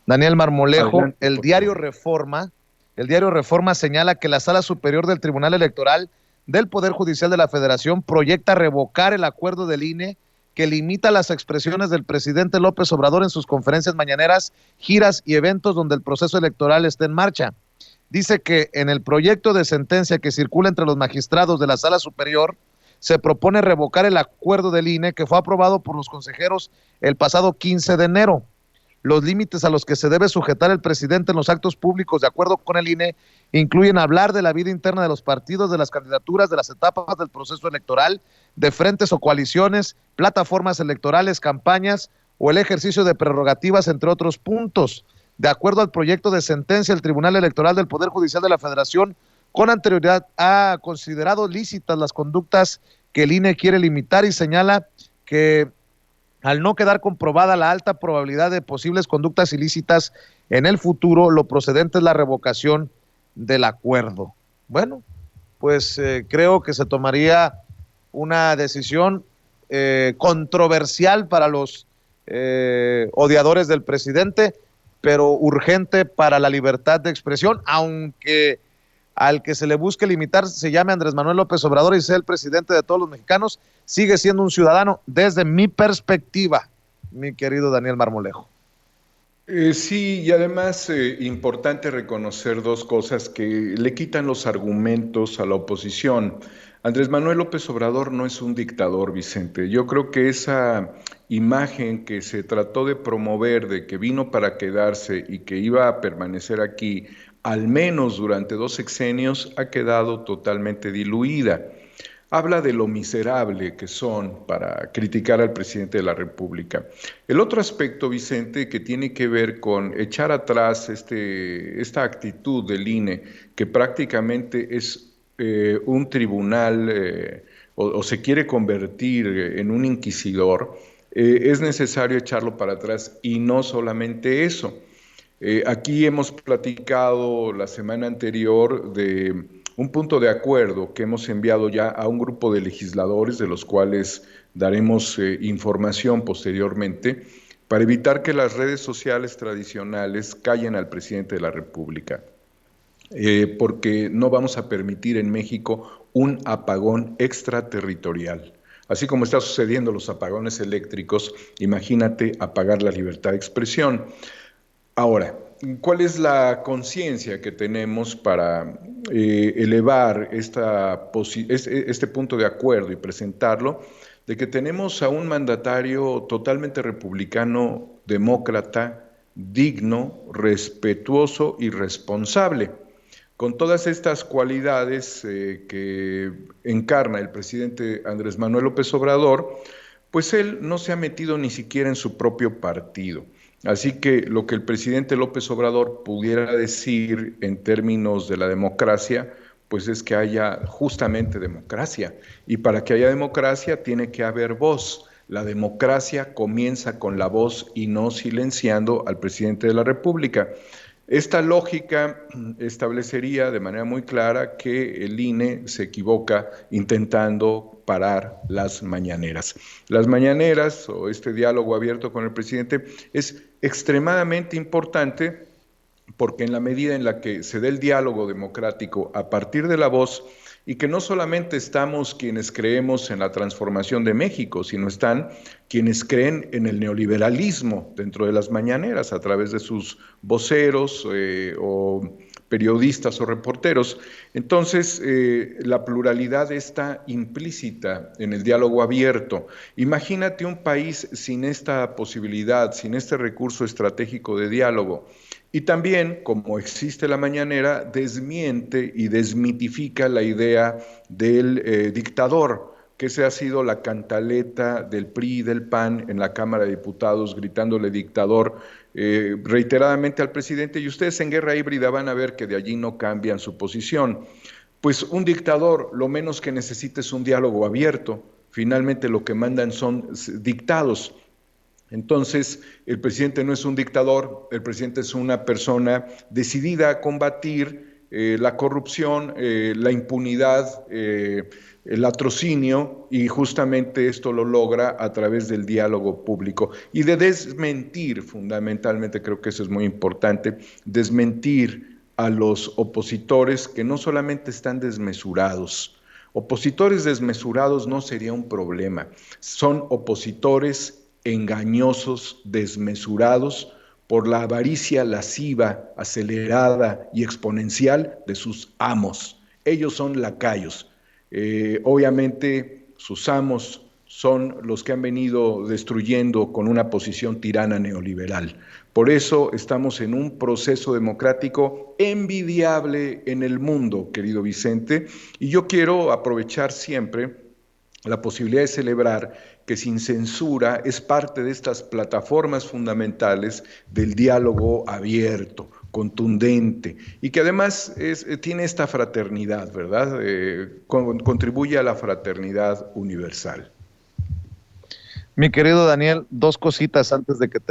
Daniel Marmolejo, Adelante, por favor. El diario Reforma señala que la Sala Superior del Tribunal Electoral del Poder Judicial de la Federación proyecta revocar el acuerdo del INE que limita las expresiones del presidente López Obrador en sus conferencias mañaneras, giras y eventos donde el proceso electoral esté en marcha. Dice que en el proyecto de sentencia que circula entre los magistrados de la Sala Superior se propone revocar el acuerdo del INE que fue aprobado por los consejeros el pasado 15 de enero. Los límites a los que se debe sujetar el presidente en los actos públicos, de acuerdo con el INE, incluyen hablar de la vida interna de los partidos, de las candidaturas, de las etapas del proceso electoral, de frentes o coaliciones, plataformas electorales, campañas o el ejercicio de prerrogativas, entre otros puntos. De acuerdo al proyecto de sentencia, el Tribunal Electoral del Poder Judicial de la Federación con anterioridad ha considerado lícitas las conductas que el INE quiere limitar y señala que al no quedar comprobada la alta probabilidad de posibles conductas ilícitas en el futuro, lo procedente es la revocación del acuerdo. Bueno, pues creo que se tomaría una decisión controversial para los odiadores del presidente, pero urgente para la libertad de expresión, aunque al que se le busque limitar se llame Andrés Manuel López Obrador y sea el presidente de todos los mexicanos, sigue siendo un ciudadano desde mi perspectiva, mi querido Daniel Marmolejo. Sí, y además importante reconocer dos cosas que le quitan los argumentos a la oposición. Andrés Manuel López Obrador no es un dictador, Vicente. Yo creo que esa imagen que se trató de promover de que vino para quedarse y que iba a permanecer aquí al menos durante 2 sexenios ha quedado totalmente diluida. Habla de lo miserable que son para criticar al presidente de la República. El otro aspecto, Vicente, que tiene que ver con echar atrás esta actitud del INE, que prácticamente es un tribunal o se quiere convertir en un inquisidor, es necesario echarlo para atrás y no solamente eso. Aquí hemos platicado la semana anterior de un punto de acuerdo que hemos enviado ya a un grupo de legisladores, de los cuales daremos información posteriormente, para evitar que las redes sociales tradicionales callen al presidente de la República, porque no vamos a permitir en México un apagón extraterritorial. Así como está sucediendo los apagones eléctricos, imagínate apagar la libertad de expresión. Ahora, ¿cuál es la conciencia que tenemos para elevar este punto de acuerdo y presentarlo? De que tenemos a un mandatario totalmente republicano, demócrata, digno, respetuoso y responsable. Con todas estas cualidades que encarna el presidente Andrés Manuel López Obrador, pues él no se ha metido ni siquiera en su propio partido. Así que lo que el presidente López Obrador pudiera decir en términos de la democracia, pues es que haya justamente democracia. Y para que haya democracia tiene que haber voz. La democracia comienza con la voz y no silenciando al presidente de la República. Esta lógica establecería de manera muy clara que el INE se equivoca intentando parar las mañaneras. Las mañaneras o este diálogo abierto con el presidente es extremadamente importante porque en la medida en la que se dé el diálogo democrático a partir de la voz, y que no solamente estamos quienes creemos en la transformación de México, sino están quienes creen en el neoliberalismo dentro de las mañaneras a través de sus voceros o periodistas o reporteros. Entonces, la pluralidad está implícita en el diálogo abierto. Imagínate un país sin esta posibilidad, sin este recurso estratégico de diálogo. Y también, como existe la mañanera, desmiente y desmitifica la idea del dictador, que esa ha sido la cantaleta del PRI y del PAN en la Cámara de Diputados, gritándole dictador reiteradamente al presidente, y ustedes en Guerra Híbrida van a ver que de allí no cambian su posición. Pues un dictador lo menos que necesita es un diálogo abierto, finalmente lo que mandan son dictados. Entonces, el presidente no es un dictador, el presidente es una persona decidida a combatir la corrupción, la impunidad, el latrocinio, y justamente esto lo logra a través del diálogo público y de desmentir, fundamentalmente creo que eso es muy importante, desmentir a los opositores que no solamente están desmesurados. Opositores desmesurados no sería un problema, son opositores engañosos, desmesurados por la avaricia lasciva, acelerada y exponencial de sus amos. Ellos son lacayos. Obviamente sus amos son los que han venido destruyendo con una posición tirana neoliberal. Por eso estamos en un proceso democrático envidiable en el mundo, querido Vicente, y yo quiero aprovechar siempre la posibilidad de celebrar que Sin Censura es parte de estas plataformas fundamentales del diálogo abierto, contundente, y que además tiene esta fraternidad, ¿verdad? Contribuye a la fraternidad universal. Mi querido Daniel, dos cositas antes de que te